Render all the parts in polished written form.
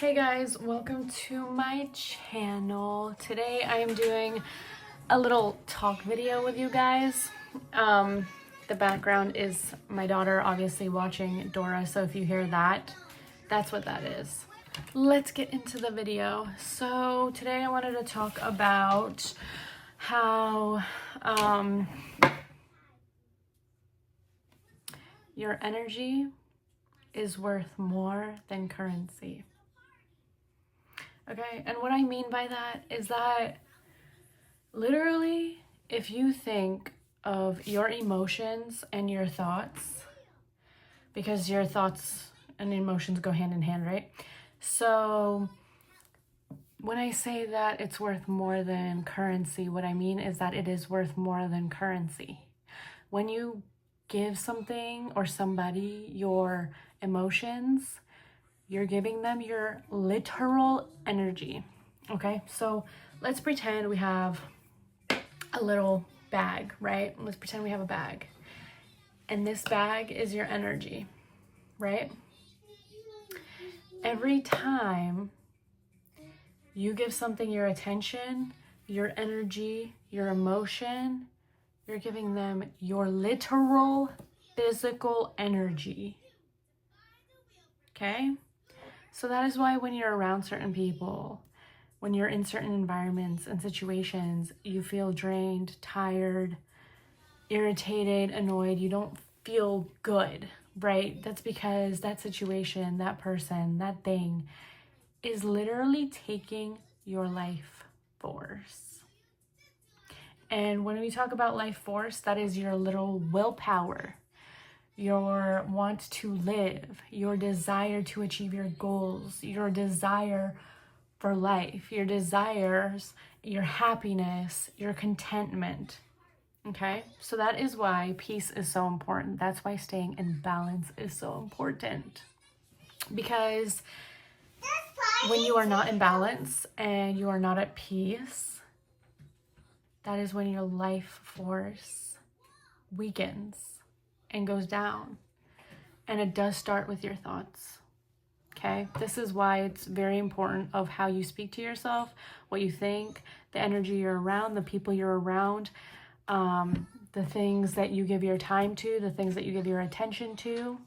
Hey guys, welcome to my channel. Today I am doing a little talk video with you guys. The background is my daughter obviously watching Dora, so if you hear that, that's what that is. Let's get into the video. So today I wanted to talk about how your energy is worth more than currency. Okay, and what I mean by that is that literally, if you think of your emotions and your thoughts, because your thoughts and emotions go hand in hand, right? So when I say that it's worth more than currency, what I mean is that it is worth more than currency. When you give something or somebody your emotions, you're giving them your literal energy. Okay, so let's pretend we have a little bag, right? Let's pretend we have a bag. And this bag is your energy, right? Every time you give something your attention, your energy, your emotion, you're giving them your literal physical energy. Okay? So that is why when you're around certain people, when you're in certain environments and situations, you feel drained, tired, irritated, annoyed. You don't feel good, right? That's because that situation, that person, that thing is literally taking your life force. And when we talk about life force, that is your little willpower, your want to live, your desire to achieve your goals, your desire for life, your desires, your happiness, your contentment. Okay, so that is why peace is so important. That's why staying in balance is so important. Because when you are not in balance and you are not at peace, that is when your life force weakens and goes down. And it does start with your thoughts. Okay, this is why it's very important of how you speak to yourself, what you think, the energy you're around, the people you're around, the things that you give your time to, the things that you give your attention to.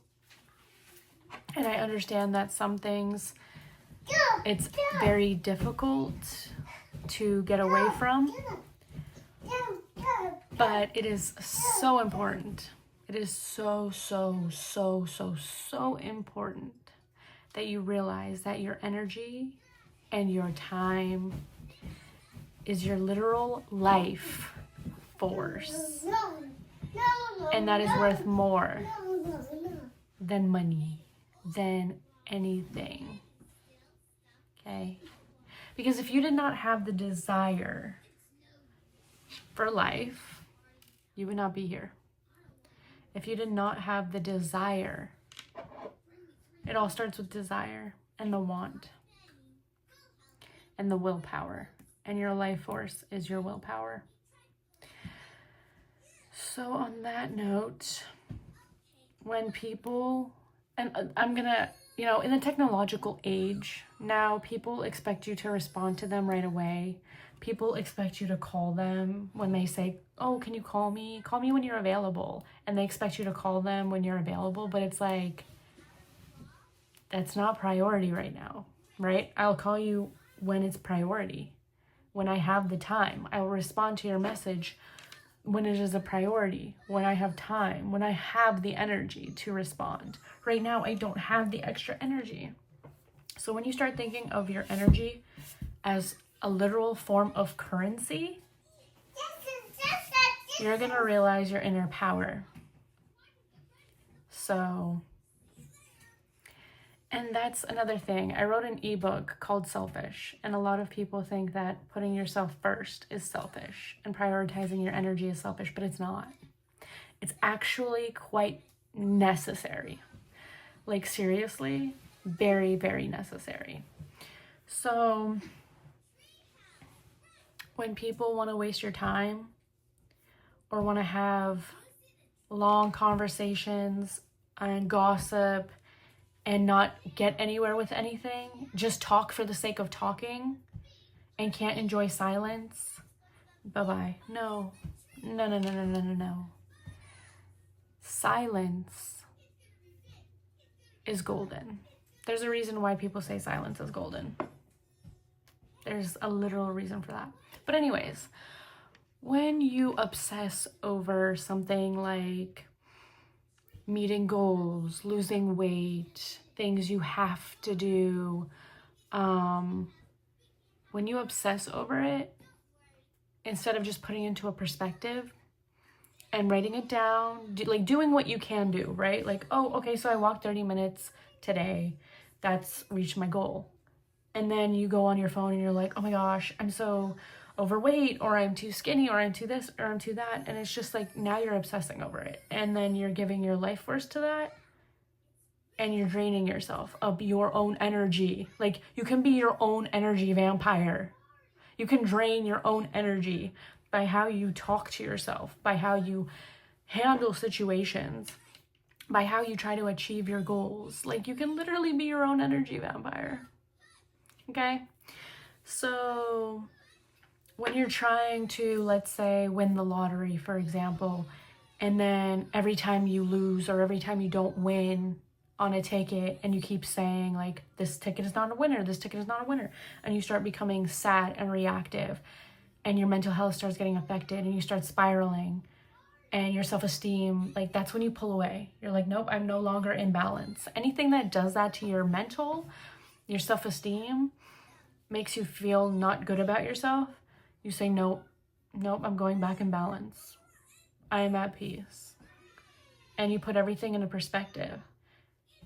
And I understand that some things it's very difficult to get away from, but it is so important. It is so important that you realize that your energy and your time is your literal life force. And that is worth more than money, than anything. Okay? Because if you did not have the desire for life, you would not be here. If you did not have the desire, it all starts with desire and the want and the willpower. And your life force is your willpower. So on that note, when people, and I'm gonna, in the technological age, now people expect you to respond to them right away. People expect you to call them when they say, oh, can you call me? Call me when you're available. And they expect you to call them when you're available, but it's like, that's not priority right now, right? I'll call you when it's priority. When I have the time, I will respond to your message when it is a priority, when I have time, when I have the energy to respond. Right now, I don't have the extra energy. So when you start thinking of your energy as a literal form of currency, you're gonna realize your inner power. So, and that's another thing. I wrote an ebook called Selfish, and a lot of people think that putting yourself first is selfish and prioritizing your energy is selfish, but it's not. It's actually quite necessary. Like seriously, very, very necessary. So when people want to waste your time or want to have long conversations and gossip and not get anywhere with anything, just talk for the sake of talking and can't enjoy silence, bye-bye. No. No, no, no, no, no, no, no. Silence is golden. There's a reason why people say silence is golden. There's a literal reason for that. But anyways, when you obsess over something like meeting goals, losing weight, things you have to do, when you obsess over it, instead of just putting it into a perspective and writing it down, like doing what you can do, right? Like, oh, okay, so I walked 30 minutes today. That's reached my goal. And then you go on your phone and you're like, oh my gosh, I'm so overweight, or I'm too skinny, or I'm too this, or I'm too that. And it's just like, now you're obsessing over it. And then you're giving your life force to that. And you're draining yourself of your own energy. Like, you can be your own energy vampire. You can drain your own energy by how you talk to yourself, by how you handle situations, by how you try to achieve your goals. Like, you can literally be your own energy vampire. Okay? So when you're trying to, let's say, win the lottery, for example, and then every time you lose or every time you don't win on a ticket, and you keep saying like, this ticket is not a winner, this ticket is not a winner, and you start becoming sad and reactive, and your mental health starts getting affected, and you start spiraling, and your self-esteem, like, that's when you pull away. You're like, nope, I'm no longer in balance. Anything that does that to your mental, your self-esteem, makes you feel not good about yourself, you say, nope, I'm going back in balance. I am at peace. And you put everything into perspective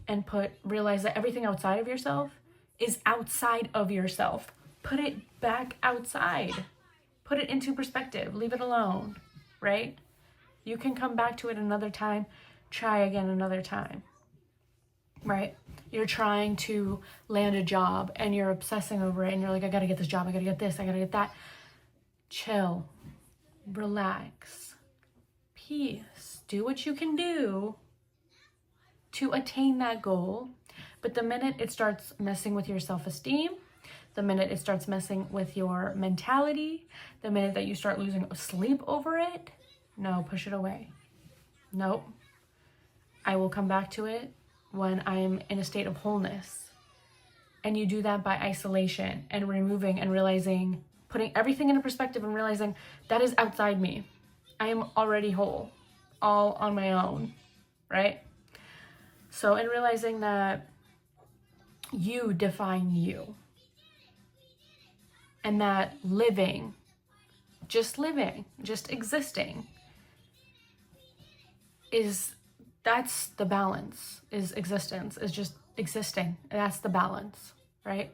and realize that everything outside of yourself is outside of yourself. Put it back outside. Put it into perspective. Leave it alone, right? You can come back to it another time. Try again another time, right? You're trying to land a job and you're obsessing over it and you're like, I gotta get this job, I gotta get this, I gotta get that. Chill, relax, peace. Do what you can do to attain that goal. But the minute it starts messing with your self-esteem, the minute it starts messing with your mentality, the minute that you start losing sleep over it, no, push it away. Nope. I will come back to it when I'm in a state of wholeness. And you do that by isolation and removing and realizing, putting everything into perspective and realizing that is outside me. I am already whole, all on my own, right? So in realizing that you define you, and that living, just existing, that's the balance, is existence, is just existing. That's the balance, right?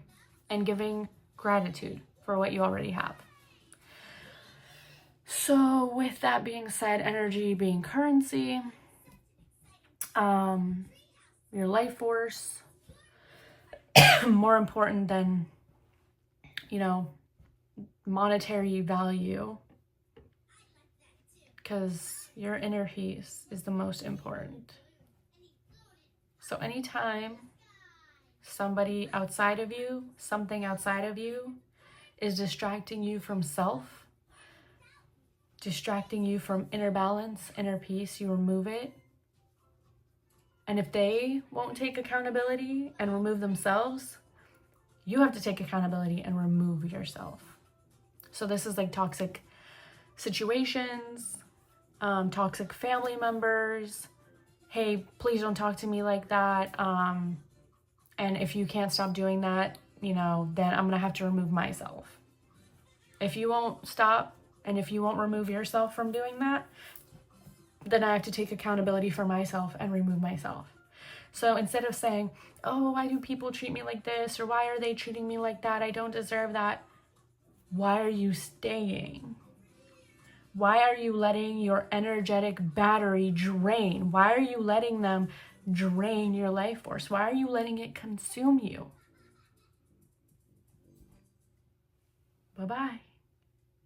And giving gratitude for what you already have. So with that being said, energy being currency, your life force, more important than, monetary value, because your inner peace is the most important. So anytime something outside of you is distracting you from self, distracting you from inner balance, inner peace, you remove it. And if they won't take accountability and remove themselves, you have to take accountability and remove yourself. So this is like toxic situations, toxic family members. Hey, please don't talk to me like that. And if you can't stop doing that, then I'm gonna have to remove myself. If you won't stop and if you won't remove yourself from doing that, then I have to take accountability for myself and remove myself. So instead of saying, oh, why do people treat me like this? Or why are they treating me like that? I don't deserve that. Why are you staying? Why are you letting your energetic battery drain? Why are you letting them drain your life force? Why are you letting it consume you? Bye-bye.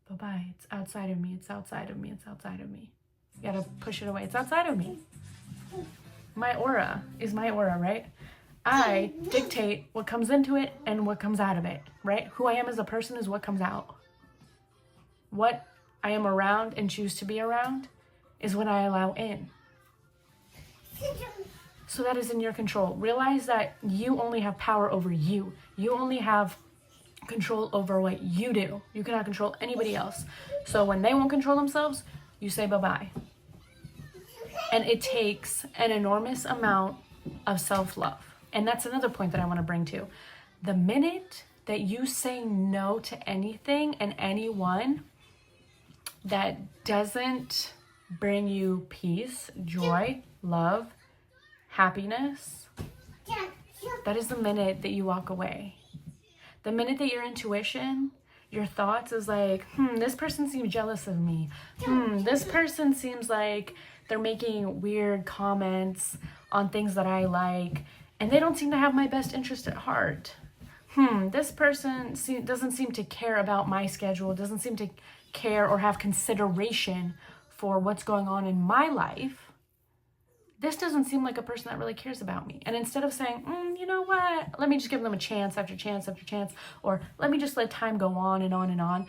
Bye-bye. It's outside of me. It's outside of me. It's outside of me. You gotta push it away. It's outside of me. My aura is my aura, right? I dictate what comes into it and what comes out of it, right? Who I am as a person is what comes out. What I am around and choose to be around is what I allow in. So that is in your control. Realize that you only have power over you. You only have control over what you do. You cannot control anybody else. So when they won't control themselves, you say bye-bye. And it takes an enormous amount of self-love. And that's another point that I want to bring to. The minute that you say no to anything and anyone that doesn't bring you peace, joy, love, happiness, that is the minute that you walk away. The minute that your intuition, your thoughts is like, this person seems jealous of me. This person seems like they're making weird comments on things that I like, and they don't seem to have my best interest at heart. This person doesn't seem to care about my schedule, doesn't seem to care or have consideration for what's going on in my life. This doesn't seem like a person that really cares about me. And instead of saying, you know what, let me just give them a chance after chance after chance, or let me just let time go on and on and on.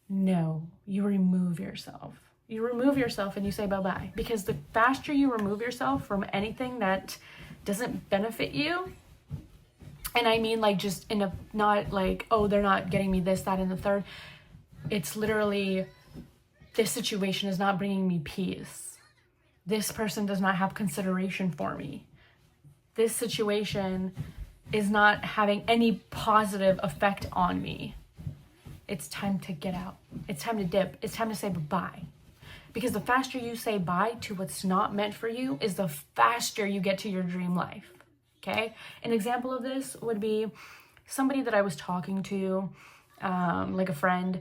No, you remove yourself. You remove yourself and you say bye-bye. Because the faster you remove yourself from anything that doesn't benefit you, and I mean like just in a, not like, oh, they're not getting me this, that, and the third. It's literally, this situation is not bringing me peace. This person does not have consideration for me. This situation is not having any positive effect on me. It's time to get out. It's time to dip. It's time to say bye-bye. Because the faster you say bye to what's not meant for you is the faster you get to your dream life. Okay? An example of this would be somebody that I was talking to, like a friend.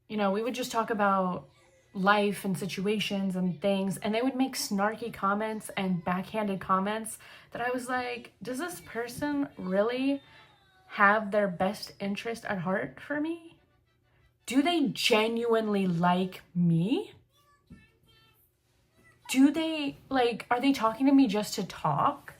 We would just talk about life and situations and things, and they would make snarky comments and backhanded comments that I was like, does this person really have their best interest at heart for me? Do they genuinely like me? Are they talking to me just to talk?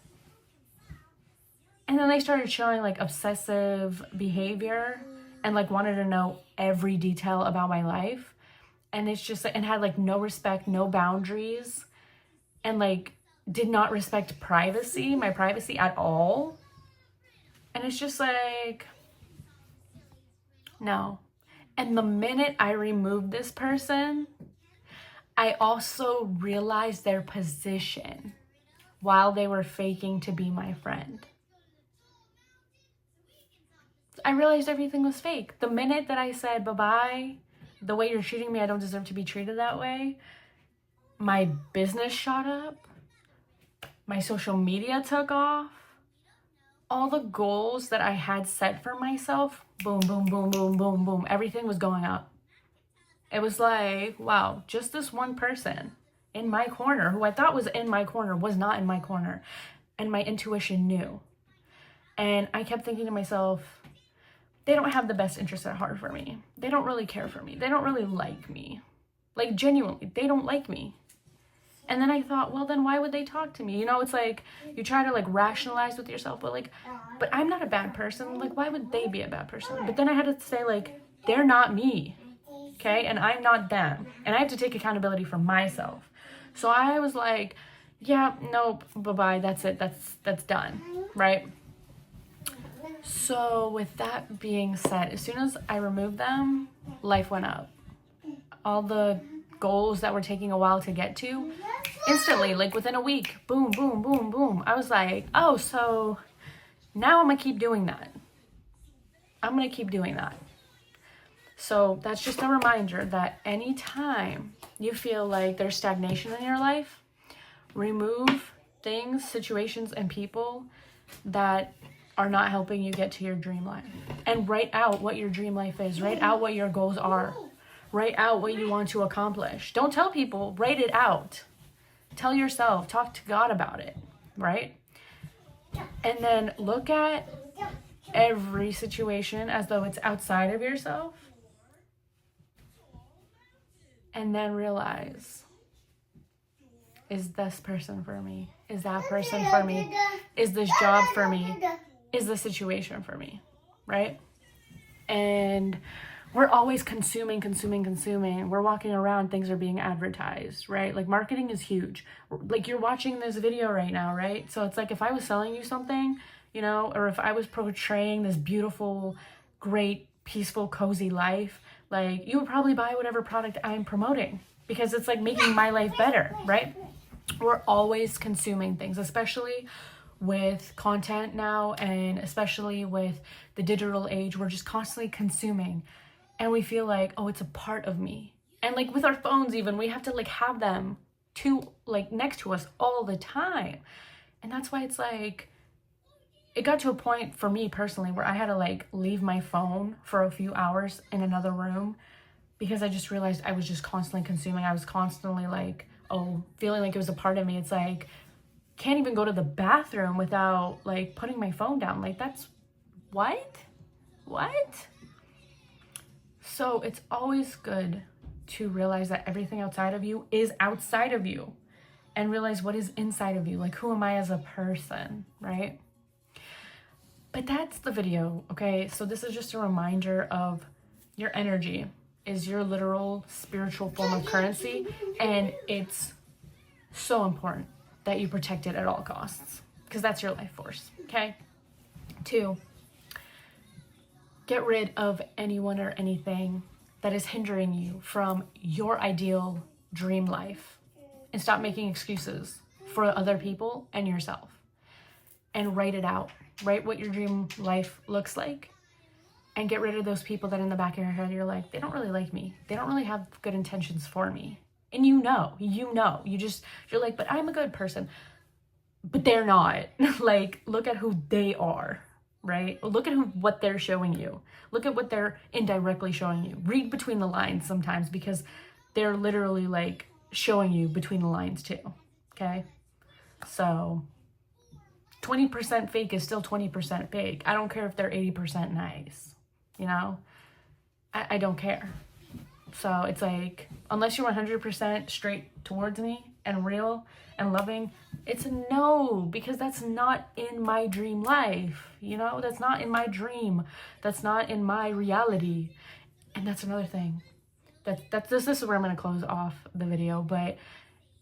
And then they started showing like obsessive behavior and like wanted to know every detail about my life. And it's just, and had like no respect, no boundaries, and like did not respect my privacy at all. And it's just like, no. And the minute I removed this person, I also realized their position while they were faking to be my friend. I realized everything was fake. The minute that I said bye-bye, the way you're treating me, I don't deserve to be treated that way, my business shot up, my social media took off, all the goals that I had set for myself, boom, boom, boom, boom, boom, boom, everything was going up. It was like, wow, just this one person in my corner, who I thought was in my corner, was not in my corner. And my intuition knew. And I kept thinking to myself, they don't have the best interest at heart for me. They don't really care for me. They don't really like me. Like, genuinely, they don't like me. And then I thought, well, then why would they talk to me? It's like, you try to like rationalize with yourself, but I'm not a bad person. Like, why would they be a bad person? But then I had to say, like, they're not me, okay? And I'm not them. And I have to take accountability for myself. So I was like, yeah, nope, bye-bye, that's it, that's done, right? So with that being said, as soon as I removed them, life went up. All the goals that were taking a while to get to, instantly, like within a week, boom, boom, boom, boom. I was like, oh, so now I'm gonna keep doing that. So that's just a reminder that anytime you feel like there's stagnation in your life, remove things, situations, and people that are not helping you get to your dream life. And write out what your dream life is. Write out what your goals are. Write out what you want to accomplish. Don't tell people, write it out. Tell yourself, talk to God about it, right? And then look at every situation as though it's outside of yourself. And then realize, is this person for me? Is that person for me? Is this job for me? Is this situation for me? Right? And we're always consuming. We're walking around, things are being advertised, right? Like marketing is huge. Like you're watching this video right now, right? So it's like if I was selling you something, you know, or if I was portraying this beautiful, great, peaceful, cozy life, like you would probably buy whatever product I'm promoting because it's like making my life better, right? We're always consuming things, especially with content now, and especially with the digital age. We're just constantly consuming, and we feel like, oh, it's a part of me. And like with our phones, even, we have to like have them to like next to us all the time. And that's why it's like, it got to a point for me personally where I had to like leave my phone for a few hours in another room because I just realized I was just constantly consuming. I was constantly like, oh, feeling like it was a part of me. It's like, can't even go to the bathroom without like putting my phone down. Like that's what? So it's always good to realize that everything outside of you is outside of you, and realize what is inside of you. Like, who am I as a person, right? But that's the video, okay? So this is just a reminder of your energy is your literal spiritual form of currency, and it's so important that you protect it at all costs because that's your life force, okay? 2, get rid of anyone or anything that is hindering you from your ideal dream life, and stop making excuses for other people and yourself, and write it out. Write what your dream life looks like, and get rid of those people that in the back of your head you're like, they don't really like me. They don't really have good intentions for me. And you're like, but I'm a good person. But they're not. Like, look at who they are, right? Look at what they're showing you. Look at what they're indirectly showing you. Read between the lines sometimes, because they're literally like showing you between the lines too, okay? So 20% fake is still 20% fake. I don't care if they're 80% nice, you know? I don't care. So it's like, unless you're 100% straight towards me and real and loving, it's a no, because that's not in my dream life, you know? That's not in my dream. That's not in my reality. And that's another thing. This is where I'm going to close off the video, but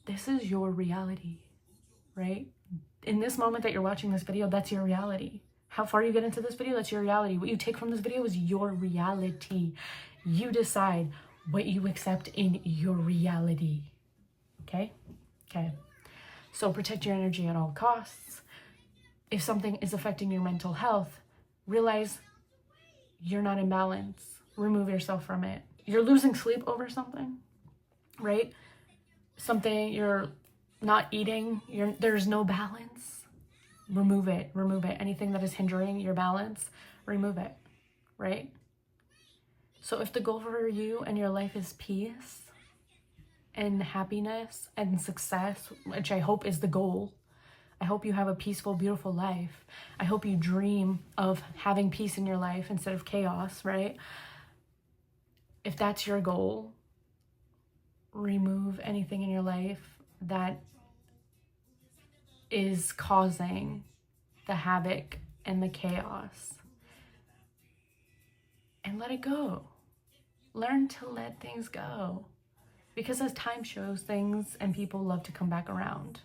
this is your reality, right? In this moment that you're watching this video, that's your reality. How far you get into this video, that's your reality. What you take from this video is your reality. You decide what you accept in your reality. Okay? Okay. So protect your energy at all costs. If something is affecting your mental health, realize you're not in balance. Remove yourself from it. You're losing sleep over something, right? Something you're not eating, there's no balance. Remove it. Anything that is hindering your balance, remove it, right? So if the goal for you and your life is peace and happiness and success, which I hope is the goal, I hope you have a peaceful, beautiful life. I hope you dream of having peace in your life instead of chaos, right? If that's your goal, remove anything in your life that is causing the havoc and the chaos, and let it go. Learn to let things go, because as time shows, things and people love to come back around.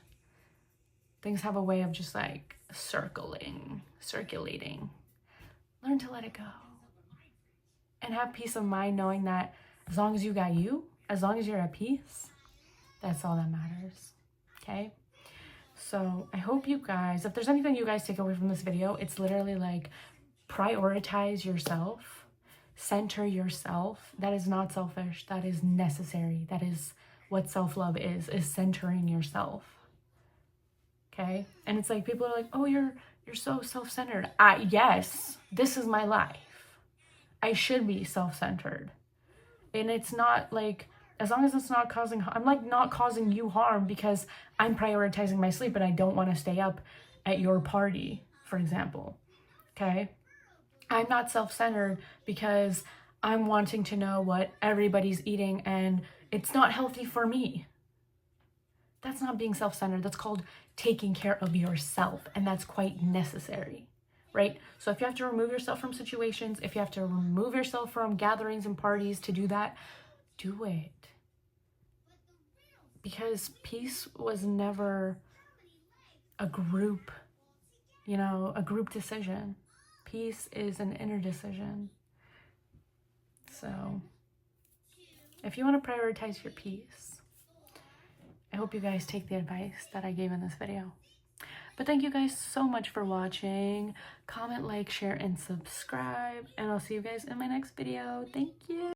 Things have a way of just like circulating. Learn to let it go and have peace of mind, knowing that as long as you got you, as long as you're at peace, that's all that matters. Okay? So I hope you guys, if there's anything you guys take away from this video, it's literally like, prioritize yourself, center yourself. That is not selfish. That is necessary. That is what self-love is centering yourself. Okay? And it's like, people are like, oh, you're so self-centered. Yes, this is my life. I should be self-centered. And it's not like, as long as it's not causing, I'm like not causing you harm because I'm prioritizing my sleep and I don't want to stay up at your party, for example. Okay? I'm not self-centered because I'm wanting to know what everybody's eating and it's not healthy for me. That's not being self-centered. That's called taking care of yourself, and that's quite necessary, right? So if you have to remove yourself from situations, if you have to remove yourself from gatherings and parties to do that, do it. Because peace was never a group, you know, a group decision. Peace is an inner decision. So if you want to prioritize your peace, I hope you guys take the advice that I gave in this video. But thank you guys so much for watching. Comment, like, share, and subscribe. And I'll see you guys in my next video. Thank you.